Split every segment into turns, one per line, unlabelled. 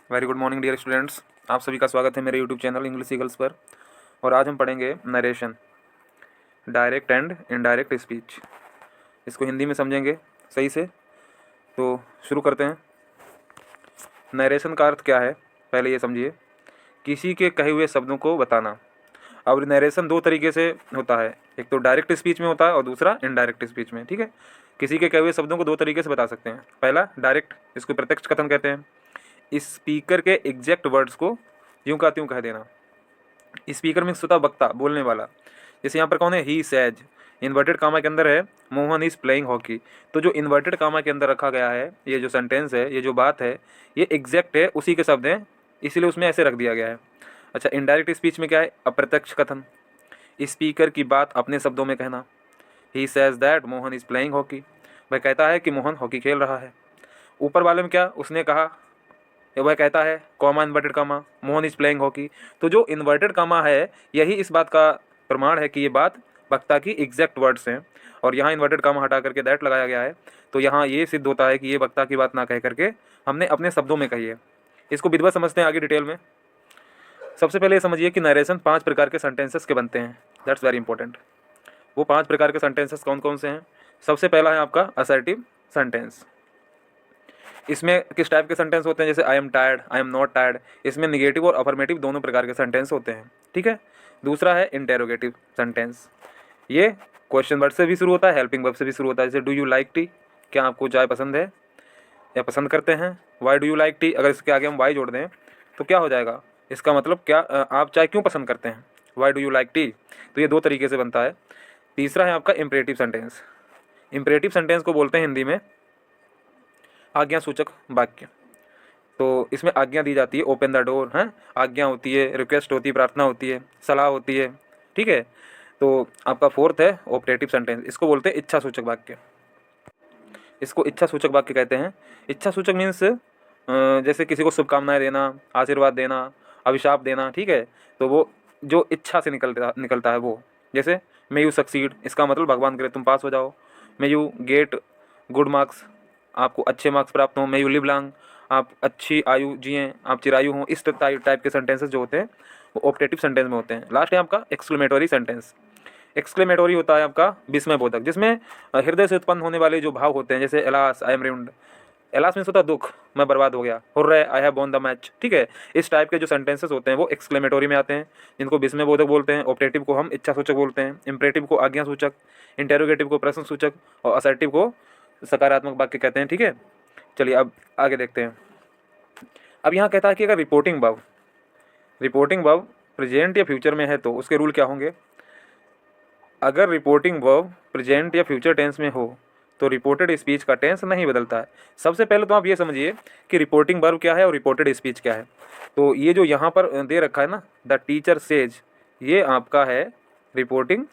Very good morning dear students. आप सभी का स्वागत है मेरे यूट्यूब चैनल इंग्लिश ईगल्स पर। और आज हम पढ़ेंगे narration, direct and indirect speech. इसको हिंदी में समझेंगे सही से। तो शुरू करते हैं। नरेशन का अर्थ क्या है, पहले ये समझिए। किसी के कहे हुए शब्दों को बताना। अब नरेशन दो तरीके से होता है, एक तो डायरेक्ट स्पीच में होता है और दूसरा इनडायरेक्ट स्पीच में। ठीक है, किसी के कहे हुए शब्दों को दो तरीके से बता सकते हैं। पहला डायरेक्ट, इसको प्रत्यक्ष कथन कहते हैं। स्पीकर के एग्जैक्ट वर्ड्स को यूं का त्यों कह देना। स्पीकर में स्वतः वक्ता, बोलने वाला। जैसे यहाँ पर कौन है, ही सेज, इन्वर्टेड कामा के अंदर है मोहन इज प्लेइंग हॉकी। तो जो इन्वर्टेड कामा के अंदर रखा गया है, ये जो सेंटेंस है, ये जो बात है, ये एग्जैक्ट है, उसी के शब्द हैं, इसीलिए उसमें ऐसे रख दिया गया है। अच्छा, इनडायरेक्ट स्पीच में क्या है, अप्रत्यक्ष कथन। स्पीकर की बात अपने शब्दों में कहना। He says that Mohan is playing hockey, वह कहता है कि मोहन हॉकी खेल रहा है। ऊपर वाले में क्या उसने कहा, वह कहता है comma inverted comma Mohan is playing hockey. तो जो इन्वर्टेड कामा है, यही इस बात का प्रमाण है कि ये बात वक्ता की एग्जैक्ट वर्ड्स हैं। और यहाँ इन्वर्टेड कामा हटा करके दैट लगाया गया है। तो यहाँ ये सिद्ध होता है कि ये वक्ता की बात ना कह करके हमने अपने शब्दों में कही है। इसको विधिवत समझते हैं आगे डिटेल में। सबसे पहले ये समझिए कि नरेशन 5 प्रकार के सेंटेंसेस के बनते हैं। That's very important. वो 5 प्रकार के सेंटेंसेस कौन कौन से हैं। सबसे पहला है आपका असर्टिव सेंटेंस। इसमें किस टाइप के सेंटेंस होते हैं, जैसे I am tired, I am not tired. इसमें निगेटिव और अफर्मेटिव दोनों प्रकार के सेंटेंस होते हैं। ठीक है। दूसरा है इंटेरोगेटिव सेंटेंस। ये क्वेश्चन वर्ड से भी शुरू होता है, हेल्पिंग वर्ब से भी शुरू होता है। जैसे डू यू लाइक टी, क्या आपको चाय पसंद है या पसंद करते हैं। Why do you like T, अगर इसके आगे हम वाई जोड़ दें तो क्या हो जाएगा, इसका मतलब क्या, आप चाय क्यों पसंद करते हैं, why do you like T. तो ये दो तरीके से बनता है। तीसरा है आपका इम्परेटिव सेंटेंस। इम्परेटिव सेंटेंस को बोलते हैं हिंदी में आज्ञा सूचक वाक्य। तो इसमें आज्ञा दी जाती है, ओपन द डोर है, आज्ञा होती है, रिक्वेस्ट होती है, प्रार्थना होती है, सलाह होती है। ठीक है। तो आपका फोर्थ है ऑपरेटिव सेंटेंस, इसको बोलते हैं इच्छा सूचक वाक्य। इसको इच्छा सूचक वाक्य कहते हैं। इच्छा सूचक मीन्स जैसे किसी को शुभकामनाएं देना, आशीर्वाद देना, अभिशाप देना। ठीक है। तो वो जो इच्छा से निकलता है वो, जैसे मे यू सक्सीड, इसका मतलब भगवान करे तुम पास हो जाओ। May you get good marks, आपको अच्छे मार्क्स प्राप्त हों। मे यू लिव लॉन्ग, आप अच्छी आयु जिएँ, आप चिरायु हों। इस टाइप के सेंटेंसेस जो होते हैं वो ऑप्टेटिव सेंटेंस में होते हैं। लास्ट है आपका एक्सक्लेमेटरी सेंटेंस। एक्सक्लेमेटरी होता है आपका विस्मय बोधक, जिसमें हृदय से उत्पन्न होने वाले जो भाव होते हैं, जैसे alas I am ruined. Alas means होता है दुख, मैं बर्बाद हो गया। Hurray I have won the match. ठीक है। इस टाइप के जो सेंटेंसेस होते हैं वो एक्सक्लेमेटरी में आते हैं, जिनको विस्मय बोधक बोलते हैं। ऑप्टेटिव को हम इच्छा सूचक बोलते हैं, इंपरेटिव को आज्ञा सूचक, इंटेरोगेटिव को प्रश्न सूचक और असर्टिव को सकारात्मक वाक्य कहते हैं। ठीक है। चलिए अब आगे देखते हैं। अब यहाँ कहता है कि अगर रिपोर्टिंग वर्ब प्रेजेंट या फ्यूचर में है तो उसके रूल क्या होंगे। अगर रिपोर्टिंग वर्ब प्रेजेंट या फ्यूचर टेंस में हो तो रिपोर्टेड स्पीच का टेंस नहीं बदलता है। सबसे पहले तो आप ये समझिए कि रिपोर्टिंग वर्ब क्या है और रिपोर्टेड स्पीच क्या है। तो ये जो यहाँ पर दे रखा है ना, द टीचर सेज, ये आपका है रिपोर्टिंग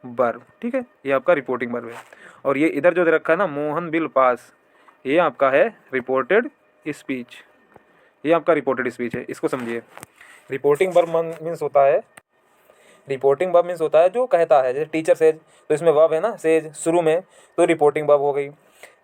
वर्ब। ठीक है, ये आपका रिपोर्टिंग वर्ब है। और ये इधर जो दे रखा है ना, मोहन बिल पास, ये आपका है रिपोर्टेड स्पीच। ये आपका रिपोर्टेड स्पीच है, इसको समझिए। रिपोर्टिंग वर्ब मीन्स होता है, रिपोर्टिंग वर्ब मीन्स होता है जो कहता है, जैसे टीचर सेज, तो इसमें वर्ब है ना सेज शुरू में, तो रिपोर्टिंग वर्ब हो गई।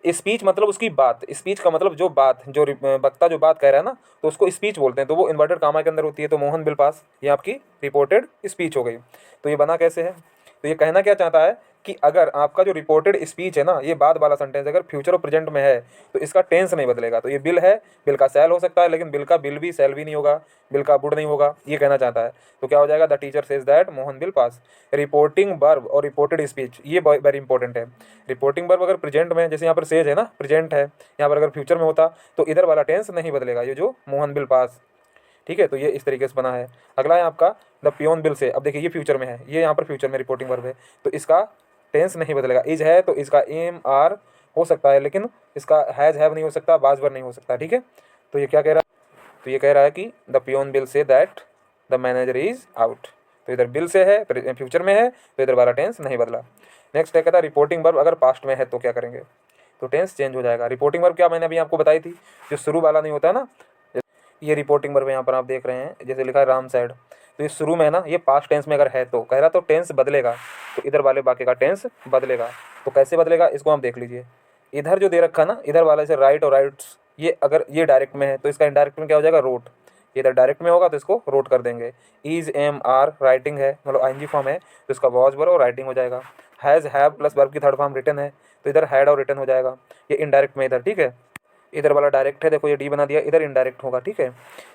स्पीच मतलब उसकी बात, स्पीच का मतलब जो बात, जो वक्ता जो बात कह रहा है ना, तो उसको स्पीच बोलते हैं। तो वो इन्वर्टेड कामा के अंदर होती है। तो मोहन बिल पास, ये आपकी रिपोर्टेड स्पीच हो गई। तो ये बना कैसे है, तो ये कहना क्या चाहता है कि अगर आपका जो रिपोर्टेड स्पीच है ना, ये बाद वाला सेंटेंस अगर फ्यूचर और प्रेजेंट में है तो इसका टेंस नहीं बदलेगा। तो ये बिल है, बिल का सेल हो सकता है, लेकिन बिल का बिल भी सेल भी नहीं होगा, बिल का वुड नहीं होगा, ये कहना चाहता है। तो क्या हो जाएगा, the teacher says that Mohan bill pass. Reporting verb और रिपोर्टेड स्पीच ये वेरी इंपॉर्टेंट है। रिपोर्टिंग वर्ब अगर प्रेजेंट में, जैसे यहाँ पर सेज है ना, प्रेजेंट है, यहाँ पर अगर फ्यूचर में होता तो इधर वाला टेंस नहीं बदलेगा, ये जो मोहन बिल पास। ठीक है। तो ये इस तरीके से बना है। अगला है आपका द पियोन बिल से। अब देखिए ये फ्यूचर में है, ये यहाँ पर फ्यूचर में रिपोर्टिंग वर्ब है, तो इसका टेंस नहीं बदलेगा। इज है तो इसका एम आर हो सकता है, लेकिन इसका हैज हैव नहीं हो सकता, वाज वर नहीं हो सकता। ठीक है। तो ये क्या कह रहा है, तो ये कह रहा है कि the peon will say that the manager is out. तो इधर बिल से है, फ्यूचर में है, तो इधर वाला टेंस नहीं बदला। नेक्स्ट है कहता है रिपोर्टिंग वर्ब अगर पास्ट में है तो क्या करेंगे, तो टेंस चेंज हो जाएगा। रिपोर्टिंग वर्ब क्या मैंने अभी आपको बताई थी, जो शुरू वाला नहीं होता है ना, ये रिपोर्टिंग वर्ब यहाँ पर आप देख रहे हैं, जैसे लिखा है राम साइड, तो ये शुरू में है ना, ये पास्ट टेंस में अगर है तो कह रहा तो टेंस बदलेगा, तो इधर वाले वाक्य का टेंस बदलेगा। तो कैसे बदलेगा इसको हम देख लीजिए। इधर जो दे रखा है ना, इधर वाले से राइट और राइट्स, ये अगर ये डायरेक्ट में है तो इसका इनडायरेक्ट में क्या हो जाएगा, रोट। ये इधर डायरेक्ट में होगा तो इसको रोट कर देंगे। इज एम आर राइटिंग है, मतलब आईएनजी फॉर्म है तो इसका वॉज वर्ब और राइटिंग हो जाएगा। हैज़ हैव प्लस वर्ब की थर्ड फॉर्म रिटन है तो इधर हैड और रिटन हो जाएगा। ये इनडायरेक्ट में इधर, ठीक है। इधर वाला डायरेक्ट है, देखो ये डी बना दिया, इधर इनडायरेक्ट होगा, ठीक है।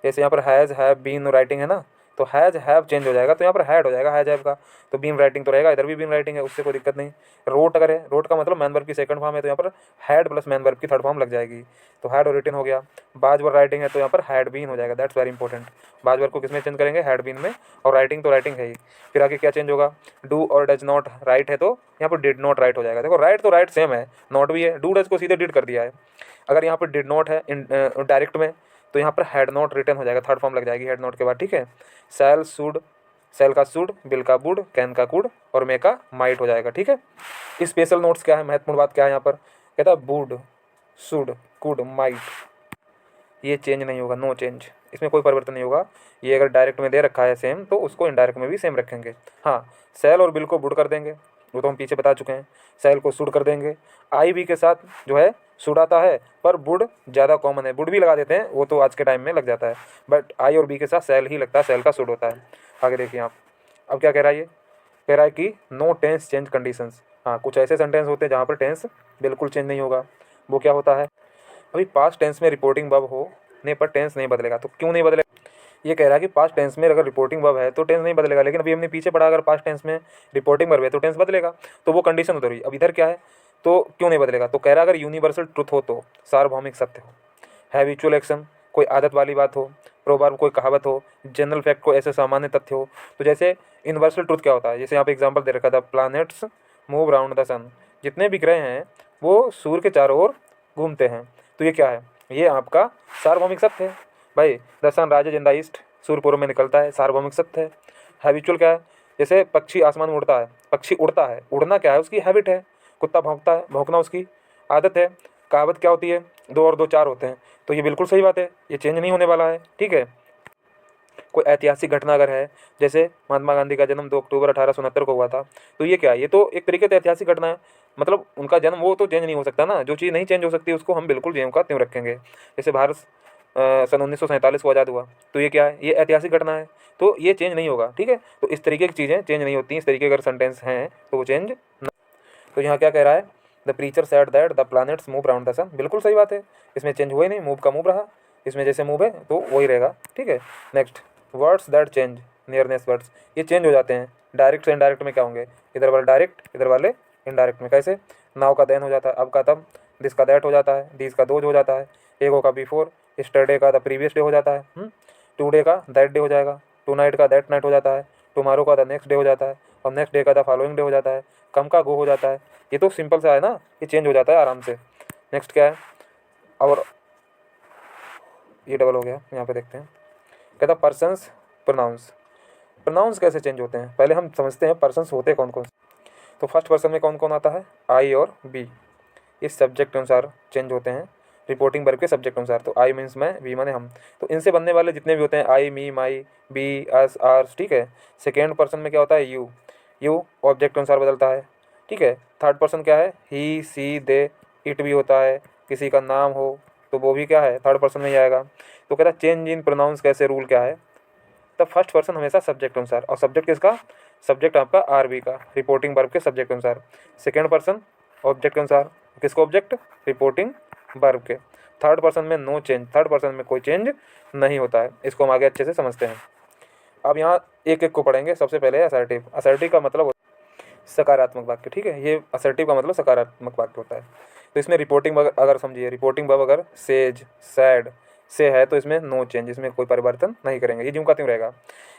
जैसे यहाँ पर हैज़ हैव बीन राइटिंग है ना, तो हैज़ हैव चेंज हो जाएगा तो यहाँ पर हैड हो जाएगा हैज़ हैव का। तो बीन राइटिंग तो रहेगा, इधर भी बीन राइटिंग है, उससे कोई दिक्कत नहीं। रोट अगर है, रोट का मतलब मैन वर्ब की सेकंड फॉर्म है तो यहाँ पर हैड प्लस मैन वर्ब की थर्ड फॉर्म लग जाएगी, तो हैड और रिटन हो गया। बाज वर्ब राइटिंग है तो यहाँ पर हैड बीन हो जाएगा, दैट्स वेरी इंपॉर्टेंट। बाज वर्ब को किस में चेंज करेंगे, हैड बीन में, और राइटिंग तो राइटिंग है ही। फिर आगे क्या चेंज होगा, डू और डज नॉट राइट है तो यहाँ पर डिड नॉट राइट हो जाएगा। देखो राइट तो राइट सेम है, नॉट भी है, डू डज को सीधे डिड कर दिया है। अगर यहाँ पर डिड नॉट है डायरेक्ट में तो यहाँ पर हैड नॉट रिटन हो जाएगा, थर्ड फॉर्म लग जाएगी हैड नॉट के बाद, ठीक है। सैल शुड, सेल का शुड, बिल का बुड, कैन का कुड और मे का माइट हो जाएगा, ठीक है। स्पेशल नोट्स क्या है, महत्वपूर्ण बात क्या है यहाँ पर, कहता है बुड, शुड, कुड, माइट, ये चेंज नहीं होगा, नो चेंज, इसमें कोई परिवर्तन नहीं होगा। ये अगर डायरेक्ट में दे रखा है सेम तो उसको इनडायरेक्ट में भी सेम रखेंगे। हाँ, सेल और बिल को बुड कर देंगे, वो तो हम पीछे बता चुके हैं। सेल को शुड कर देंगे, आई बी के साथ जो है शुड आता है, पर बुड ज़्यादा कॉमन है, बुड भी लगा देते हैं, वो तो आज के टाइम में लग जाता है, बट आई और बी के साथ सेल ही लगता है, सेल का शुड होता है। आगे देखिए आप, अब क्या कह रहा है, ये कह रहा है कि नो टेंस चेंज कंडीशंस। हाँ, कुछ ऐसे सेंटेंस होते हैं जहाँ पर टेंस बिल्कुल चेंज नहीं होगा, वो क्या होता है, अभी पास्ट टेंस में रिपोर्टिंग वर्ब होने पर टेंस नहीं बदलेगा, तो क्यों नहीं बदलेगा, ये कह रहा है कि पास्ट टेंस में अगर रिपोर्टिंग वर्ब है तो टेंस नहीं बदलेगा, लेकिन अभी हमने पीछे पढ़ा अगर पास्ट टेंस में रिपोर्टिंग वर्ब है तो टेंस बदलेगा, तो वो कंडीशन उधर हुई। अब इधर क्या है, तो क्यों नहीं बदलेगा, तो कह रहा है अगर यूनिवर्सल ट्रुथ हो, तो सार्वभौमिक सत्य हो, हैबिचुअल एक्शन कोई आदत वाली बात हो, प्रोवर्ब कोई कहावत हो, जनरल फैक्ट को ऐसे सामान्य तथ्य हो। तो जैसे यूनिवर्सल ट्रुथ क्या होता है, जैसे यहाँ पे एग्जांपल दे रखा था, प्लैनेट्स मूव राउंड द सन, जितने भी ग्रह हैं वो सूर्य के चारों ओर घूमते हैं, तो ये क्या है, ये आपका सार्वभौमिक सत्य है भाई। The sun rises in the east, सूर्य पूर्व में निकलता है, सार्वभौमिक सत्य है। हैबिचुअल क्या है, जैसे पक्षी आसमान में उड़ता है, पक्षी उड़ता है, उड़ना क्या है उसकी हैबिट है। कुत्ता भौंकता है, भौंकना उसकी आदत है। कहावत क्या होती है, दो और दो चार होते हैं, तो ये बिल्कुल सही बात है, ये चेंज नहीं होने वाला है, ठीक है। कोई ऐतिहासिक घटना अगर है, जैसे महात्मा गांधी का जन्म 2 अक्टूबर 1869 को हुआ था, तो ये क्या है, ये तो एक तरीके से ऐतिहासिक घटना है, मतलब उनका जन्म, वो तो चेंज नहीं हो सकता ना, जो चीज़ नहीं चेंज हो सकती उसको हम बिल्कुल ज्यों का त्यों रखेंगे। जैसे भारत सन 1947 को आज़ाद हुआ, तो ये क्या है, ये ऐतिहासिक घटना है, तो ये चेंज नहीं होगा, ठीक है। तो इस तरीके की चीज़ें चेंज नहीं होती, इस तरीके अगर सेंटेंस हैं तो वो चेंज। तो यहाँ क्या कह रहा है, the preacher said that the planets move round the sun, बिल्कुल सही बात है, इसमें चेंज हुआ ही नहीं, मूव का मूव रहा, इसमें जैसे मूव है तो वही रहेगा, ठीक है। Next, words that change, nearness words, ये चेंज हो जाते हैं, डायरेक्ट से इनडायरेक्ट में क्या होंगे, इधर वाले डायरेक्ट, इधर वाले इनडायरेक्ट में। कैसे, नाउ का देन हो जाता है, अब का तब, दिस का दैट हो जाता है, दीज का दोज हो जाता है, एगो का बिफोर, स्टरडे का द प्रीवियस डे हो जाता है, टुडे का दैट डे हो जाएगा, टू नाइट का दैट नाइट हो जाता है, टुमारो का द नेक्स्ट डे हो जाता है, और नेक्स्ट डे का द फॉलोइंग डे हो जाता है, कम का गो हो जाता है। ये तो सिंपल सा है ना, ये चेंज हो जाता है आराम से। नेक्स्ट क्या है, और ये डबल हो गया, यहाँ पे देखते हैं, कहता पर्सन्स प्रोनाउंस, प्रोनाउंस कैसे चेंज होते हैं, पहले हम समझते हैं पर्सन्स होते कौन कौन से। तो फर्स्ट पर्सन में कौन कौन आता है, आई और बी, ये सब्जेक्ट अनुसार चेंज होते हैं, रिपोर्टिंग वर्ब के सब्जेक्ट अनुसार। तो आई मीन्स मैं, बी माने हम, तो इनसे बनने वाले जितने भी होते हैं, आई, मी, माई, बी, अस, आर्स, ठीक है। सेकेंड पर्सन में क्या होता है, यू, यू ऑब्जेक्ट अनुसार बदलता है, ठीक है। थर्ड पर्सन क्या है, ही, सी, दे, इट भी होता है, किसी का नाम हो तो वो भी क्या है, थर्ड पर्सन में ही आएगा। तो कहता है चेंज इन प्रोनाउंस कैसे, रूल क्या है, तब फर्स्ट पर्सन हमेशा सब्जेक्ट अनुसार, और सब्जेक्ट किसका, सब्जेक्ट आपका आर बी का, रिपोर्टिंग वर्ब के सब्जेक्ट अनुसार। सेकेंड पर्सन ऑब्जेक्ट के अनुसार, किसको ऑब्जेक्ट, रिपोर्टिंग वर्ब के। थर्ड पर्सन में नो चेंज, थर्ड पर्सन में कोई चेंज नहीं होता है, इसको हम आगे अच्छे से समझते हैं। अब यहाँ एक एक को पढ़ेंगे। सबसे पहले असर्टिव, असर्टिव का मतलब सकारात्मक वाक्य, ठीक है, ये असर्टिव का मतलब सकारात्मक वाक्य होता है। तो इसमें रिपोर्टिंग अगर समझिए, रिपोर्टिंग वर्ब अगर सेज, सैड से है तो इसमें नो चेंज, इसमें कोई परिवर्तन नहीं करेंगे, ये ज्यों का त्यों रहेगा।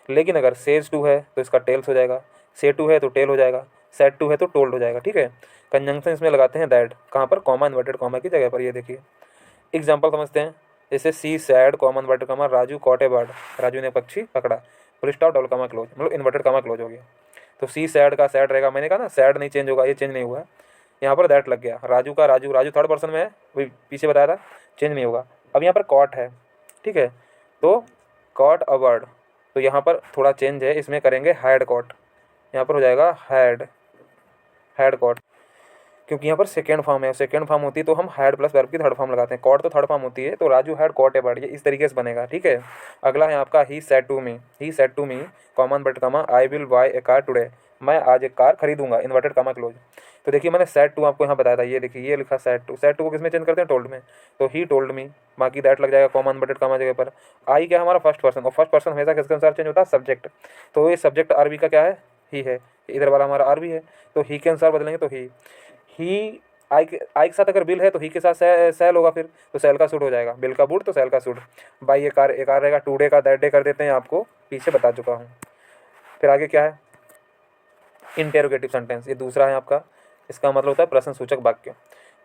लेकिन अगर सेज टू है तो इसका टेल्स हो जाएगा, से टू है तो टेल हो जाएगा, सेड टू है तो टोल्ड हो जाएगा, ठीक है। कंजंक्शन इसमें लगाते हैं दैट, कहाँ पर, कॉमा इन्वर्टेड कॉमा की जगह पर, ये देखिए एग्जाम्पल समझते हैं। जैसे she said comma inverted comma Raju caught a bird, Raju ने पक्षी पकड़ा, full stop double comma close, मतलब इन्वर्टेड कॉमा क्लोज हो गया। तो सी सैड का सैड रहेगा, मैंने कहा ना सैड नहीं चेंज होगा, ये चेंज नहीं हुआ है, यहाँ पर दैट लग गया। राजू का राजू, राजू थर्ड पर्सन में है, वही पीछे बताया था, चेंज नहीं होगा। अब यहाँ पर कॉट है, ठीक है, तो कॉट अ बर्ड, तो यहाँ पर थोड़ा चेंज है, इसमें करेंगे हैड कॉट, यहाँ पर हो जाएगा हैड, हैड कॉट, क्योंकि यहाँ पर सेकेंड फॉर्म है, सेकेंड फॉर्म होती है तो हम हैड प्लस वर्ब की थर्ड फॉर्म लगाते हैं। कॉट तो थर्ड फॉर्म होती है, तो Raju had caught a bird, ये इस तरीके से बनेगा। ठीक है, अगला है आपका he said to me, he said to me comma but comma I will buy a car today, मैं आज एक कार खरीदूंगा, इन्वर्टेड कमा क्लोज। तो देखिए मैंने सेड टू आपको यहाँ बताया था, ये देखिए ये लिखा सेड टू, सेड टू को किसमें चेंज करते हैं, टोल्ड में, तो ही टोल्ड मी, बाकी दैट लग जाएगा कॉमन इन्वर्टेड कमा जगह पर। आई क्या हमारा फर्स्ट पर्सन, और फर्स्ट पर्सन हमेशा किसके अनुसार चेंज होता है, सब्जेक्ट, तो ये सब्जेक्ट आरबी का क्या है, ही है, इधर वाला हमारा आरबी है, तो ही के अनुसार बदलेंगे, तो ही आई के साथ अगर बिल है तो ही के साथ सेल होगा, फिर तो सेल का सूट हो जाएगा, बिल का बूट तो सेल का सूट, बाई एक कार रहेगा, टू डे का दैट डे कर देते हैं, आपको पीछे बता चुका हूँ। फिर आगे क्या है, इंटेरोगेटिव सेंटेंस, ये दूसरा है आपका, इसका मतलब होता है प्रश्न सूचक वाक्य।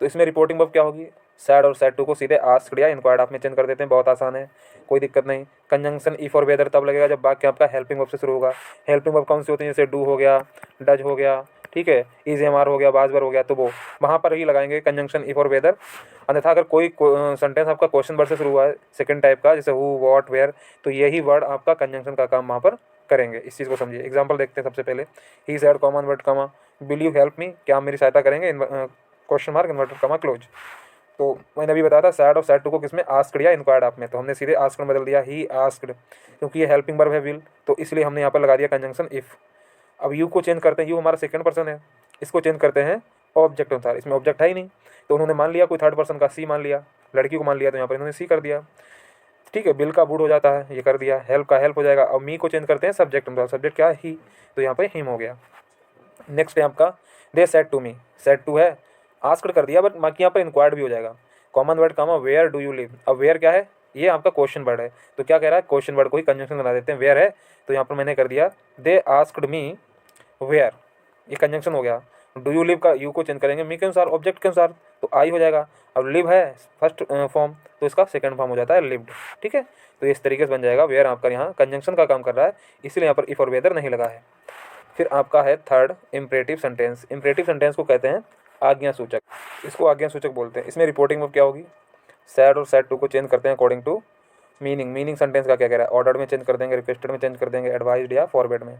तो इसमें रिपोर्टिंग वर्ब क्या होगी, सैड और सैड टू को सीधे आस्क्ड या इंक्वायर्ड आप में चेंज कर देते हैं, बहुत आसान है, कोई दिक्कत नहीं। कंजंक्शन इफ और वेदर तब लगेगा जब वाक्य आपका हेल्पिंग वर्ब से शुरू होगा। हेल्पिंग वर्ब कौन सी होती है, जैसे डू हो गया, डज हो गया, ठीक है, इज एम आर हो गया, बाजबर हो गया, तो वो वहाँ पर ही लगाएंगे कंजंक्शन इफ और वेदर। अन्यथा अगर कोई सेंटेंस आपका क्वेश्चन वर्ड से शुरू हुआ है सेकंड टाइप का, जैसे हु व्हाट वेयर, तो यही वर्ड आपका कंजंक्शन का काम वहाँ पर करेंगे। इस चीज़ को समझिए। एग्जांपल देखते हैं सबसे पहले, ही सेड कॉमन वर्ड कमा विल यू हेल्प मी, क्या आप मेरी सहायता करेंगे, question mark inverted comma close. तो मैंने अभी बताया था सैड और सैड टू को किसमें आस्क्ड या इंक्वायर्ड आप में, तो हमने सीधे आस्क्ड में बदल दिया, ही आस्क्ड, क्योंकि ये हेल्पिंग वर्ब है विल, तो इसलिए हमने यहाँ पर लगा दिया कंजंक्शन इफ। अब यू को चेंज करते हैं, यू हमारा सेकंड पर्सन है, इसको चेंज करते हैं ऑब्जेक्ट अनुसार, इसमें ऑब्जेक्ट है ही नहीं, तो उन्होंने मान लिया कोई थर्ड पर्सन का, सी मान लिया, लड़की को मान लिया, तो यहाँ पर इन्होंने सी कर दिया। ठीक है, बिल का बूट हो जाता है, ये कर दिया, हेल्प का हेल्प हो जाएगा। अब मी को चेंज करते हैं सब्जेक्ट अनुसार, सब्जेक्ट क्या है, ही, तो यहाँ पे हिम हो गया। नेक्स्ट है आपका they said to me, said to है, आस्क्ड कर दिया, बट बाकी यहाँ पर इंक्वायर्ड भी हो जाएगा। Common word comma where do you live, अब वेयर क्या है, ये आपका क्वेश्चन वर्ड है, तो क्या कह रहा है, क्वेश्चन वर्ड को ही कंजंक्शन बना देते हैं, वेयर है, तो यहाँ पर मैंने कर दिया दे आस्क्ड मी वेयर, ये कंजंक्शन हो गया। डू यू लिव का यू को चेंज करेंगे मी के अनुसार, ऑब्जेक्ट के अनुसार, तो आई हो जाएगा। अब लिव है फर्स्ट फॉर्म, तो इसका सेकंड फॉर्म हो जाता है लिव्ड। ठीक है, तो इस तरीके से बन जाएगा, वेयर आपका यहाँ कंजंक्शन का काम कर रहा है, इसलिए यहाँ पर इफ और वेदर नहीं लगा है। फिर आपका है third imperative sentence. Imperative sentence को कहते हैं आज्ञा सूचक, इसको आज्ञा सूचक बोलते हैं। इसमें रिपोर्टिंग में क्या होगी, सैड और सैड टू को चेंज करते हैं according to meaning. Meaning sentence का क्या कह रहा है, ऑर्डर में चेंज कर देंगे, रिक्वेस्टेड में चेंज कर देंगे, एडवाइज्ड या फॉरवर्ड में।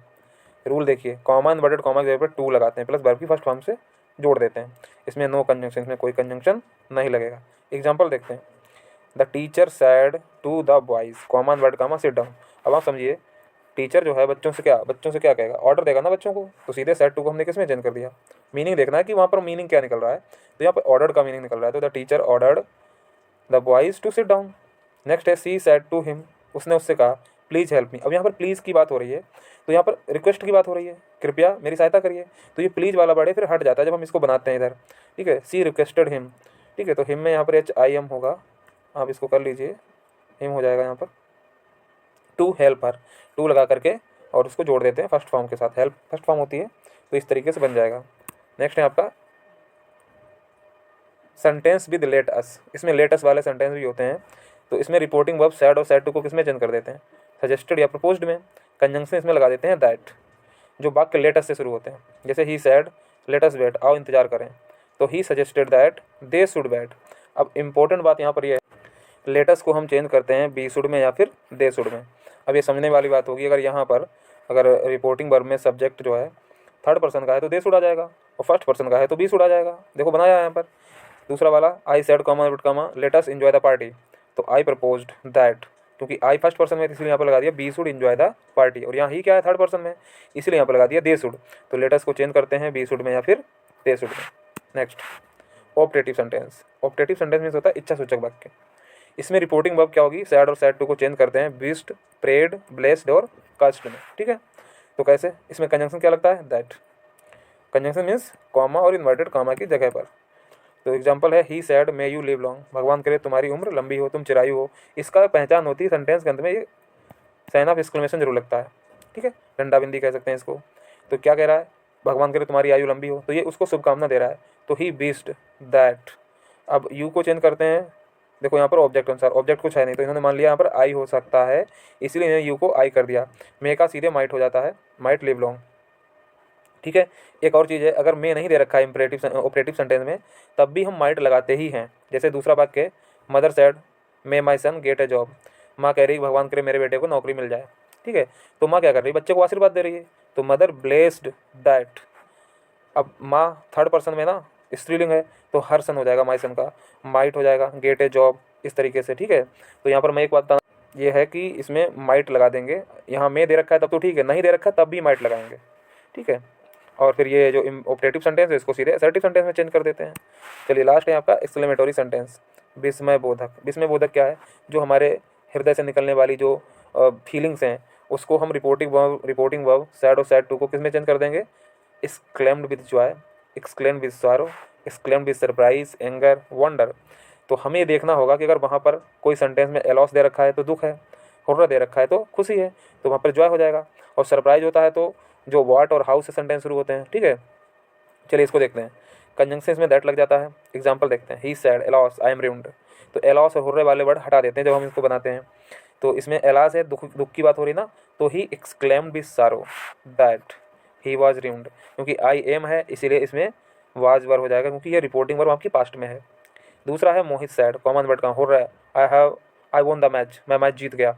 रूल देखिए, कॉमा इन्वर्टेड कॉमा के जगह पर टू लगाते हैं, प्लस वर्ब की फर्स्ट फॉर्म से जोड़ देते हैं। इसमें नो कंजंक्शन, इसमें कोई कंजंक्शन नहीं लगेगा। एग्जाम्पल देखते हैं, the teacher said to the boys comma inverted comma sit down. अब आप समझिए, टीचर जो है बच्चों से क्या कहेगा, ऑर्डर देगा ना बच्चों को, तो सीधे सेड टू को हमने किसमें चेंज कर दिया, मीनिंग देखना है कि वहाँ पर मीनिंग क्या निकल रहा है, तो यहाँ पर ऑर्डर का मीनिंग निकल रहा है, तो the teacher ordered the boys to sit down. Next है सी सेड टू हिम, उसने उससे कहा प्लीज़ हेल्प मी। अब यहाँ पर प्लीज़ की बात हो रही है, तो यहाँ पर रिक्वेस्ट की बात हो रही है, कृपया मेरी सहायता करिए, तो ये प्लीज़ वाला वर्ड है, फिर हट जाता है जब हम इसको बनाते हैं इधर। ठीक है, सी रिक्वेस्टेड हिम, ठीक है, तो हिम में यहाँ पर HIM होगा, आप इसको कर लीजिए, हिम हो जाएगा यहाँ पर। टू हेल्प हर, टू लगा करके और उसको जोड़ देते हैं फर्स्ट फॉर्म के साथ, हेल्प फर्स्ट फॉर्म होती है, तो इस तरीके से बन जाएगा। नेक्स्ट है आपका सेंटेंस विद लेट अस। इसमें लेट अस वाले सेंटेंस भी होते हैं, तो इसमें रिपोर्टिंग वर्ब सैड और सैड टू को किसमें चेंज कर देते हैं, सजेस्टेड या प्रपोज्ड में। कंजंक्शन इसमें लगा देते हैं दैट, जो वाक्य लेट अस से शुरू होते हैं, जैसे ही सैड लेट अस वेट, आओ इंतजार करें, तो ही suggested that they should wait. अब इंपॉर्टेंट बात यहाँ पर यह है, लेटस को हम चेंज करते हैं बी शुड में या फिर दे शुड में। अब ये समझने वाली बात होगी, अगर यहाँ पर अगर रिपोर्टिंग वर्ब में सब्जेक्ट जो है थर्ड पर्सन का है तो दे शुड आ जाएगा, और फर्स्ट पर्सन का है तो बी शुड आ जाएगा। देखो बनाया है यहाँ पर। दूसरा वाला I said comma let us enjoy the party, तो आई प्रपोज्ड दैट, क्योंकि आई फर्स्ट पर्सन में इसलिए यहाँ पर लगा दिया we should enjoy the party, और यहाँ ही क्या है थर्ड पर्सन में, इसलिए यहाँ पर लगा दिया दे शुड। तो लेटस को चेंज करते हैं बी शुड में या फिर दे शुड में। Next optative sentence. Optative sentence means होता है इच्छा सूचक वाक्य। इसमें रिपोर्टिंग वर्ब क्या होगी, सैड और सैड टू को चेंज करते हैं विश्ड, प्रेड, ब्लेस्ड और कास्ट में। ठीक है, तो कैसे, इसमें कंजंक्शन क्या लगता है, दैट। कंजंक्शन मीन्स कॉमा और इन्वर्टेड कॉमा की जगह पर। तो एग्जांपल है he said may you live long, भगवान करे तुम्हारी उम्र लंबी हो, तुम चिरायु हो। इसका पहचान होती है सेंटेंस के अंत में ये साइन ऑफ एक्सक्लेमेशन जरूर लगता है। ठीक है, डंडा बिंदी कह सकते हैं इसको। तो क्या कह रहा है, भगवान करे तुम्हारी आयु लंबी हो, तो ये उसको शुभकामना दे रहा है, तो ही विश्ड दैट। अब यू को चेंज करते हैं, देखो यहाँ पर ऑब्जेक्ट अनुसार, ऑब्जेक्ट कुछ है नहीं, तो इन्होंने मान लिया यहाँ पर आई हो सकता है, इसलिए इन्होंने यू को आई कर दिया। मे का सीधे माइट हो जाता है, माइट लिव लॉन्ग। ठीक है, एक और चीज़ है, अगर मे नहीं दे रखा है इंपरेटिव ऑपरेटिव सेंटेंस में, तब भी हम माइट लगाते ही हैं। जैसे दूसरा वाक्य, mother said may my son get a job, माँ कह रही भगवान करे मेरे बेटे को नौकरी मिल जाए। ठीक है, तो माँ क्या कर रही है, बच्चे को आशीर्वाद दे रही है, तो मदर ब्लेस्ड दैट। अब माँ थर्ड पर्सन में ना, स्त्रीलिंग है तो हर्षण हो जाएगा माई सन का, माइट हो जाएगा गेट ए जॉब, इस तरीके से, ठीक है। तो यहाँ पर मैं एक बात बता, ये है कि इसमें माइट लगा देंगे, यहाँ में दे रखा है तब तो ठीक है, नहीं दे रखा है तब भी माइट लगाएंगे, ठीक है। और फिर ये जो ऑप्टेटिव सेंटेंस है इसको सीधे असर्टिव सेंटेंस में चेंज कर देते हैं। चलिए लास्ट है आपका एक्सक्लेमेटरी सेंटेंस, विस्मय बोधक। विस्मय बोधक क्या है, जो हमारे हृदय से निकलने वाली जो फीलिंग्स हैं उसको हम रिपोर्टिंग वर्ब सैड और सैड टू को किस में चेंज कर देंगे, exclaimed with Joy, exclaimed with sorrow, exclaimed with surprise, anger, wonder. तो हमें ये देखना होगा कि अगर वहाँ पर कोई सेंटेंस में एलॉस दे रखा है तो दुख है, हुर्रा दे रखा है तो खुशी है, तो वहाँ पर जॉय हो जाएगा। और सरप्राइज होता है तो जो व्हाट और हाउ से सेंटेंस शुरू होते हैं, ठीक है। चलिए इसको देखते हैं, कंजंक्शन में दैट लग जाता है। एग्जाम्पल देखते हैं, ही सैड, एलॉस, आई एम रूइंड। तो एलॉस और हुर्रे वाले वर्ड हटा देते हैं जब हम इसको बनाते हैं। तो इसमें एलॉस है, दुख की बात हो रही ना, तो ही एक्सक्लेम्ड विद सारो दैट ही वाज रूइंड, क्योंकि आई एम है इसीलिए इसमें वाज वर्ब हो जाएगा, क्योंकि ये रिपोर्टिंग वर्ब आपकी पास्ट में है। दूसरा है मोहित सैड, कॉमन वर्ड का हो रहा है, आई वॉन द मैच, मैं मैच जीत गया,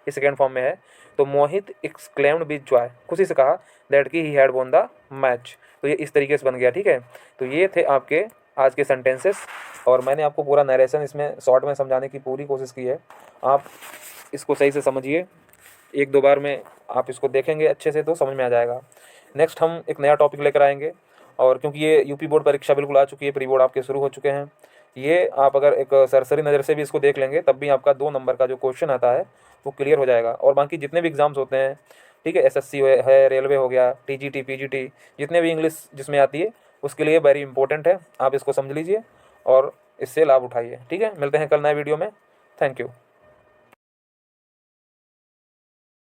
ये सेकेंड फॉर्म में है। तो मोहित एक्सक्लेम्ड विद जॉय, खुशी से कहा दैट कि he had won the match. तो ये इस तरीके से बन गया, ठीक है। तो ये थे आपके आज के सेंटेंसेस, और मैंने आपको पूरा नरेशन इसमें शॉर्ट में समझाने की पूरी कोशिश की है। आप इसको सही से समझिए, एक दो बार में आप इसको देखेंगे अच्छे से तो समझ में आ जाएगा। नेक्स्ट हम एक नया टॉपिक लेकर आएंगे, और क्योंकि ये यूपी बोर्ड परीक्षा बिल्कुल आ चुकी है, प्री बोर्ड आपके शुरू हो चुके हैं, ये आप अगर एक सरसरी नज़र से भी इसको देख लेंगे तब भी आपका 2 नंबर का जो क्वेश्चन आता है वो क्लियर हो जाएगा। और बाकी जितने भी एग्ज़ाम्स होते हैं, ठीक है, एसएससी है, रेलवे हो गया, टीजीटी, पीजीटी, जितने भी इंग्लिश जिसमें आती है उसके लिए वेरी इंपॉर्टेंट है। आप इसको समझ लीजिए और इससे लाभ उठाइए, ठीक है। मिलते हैं कल नए वीडियो में। Thank you.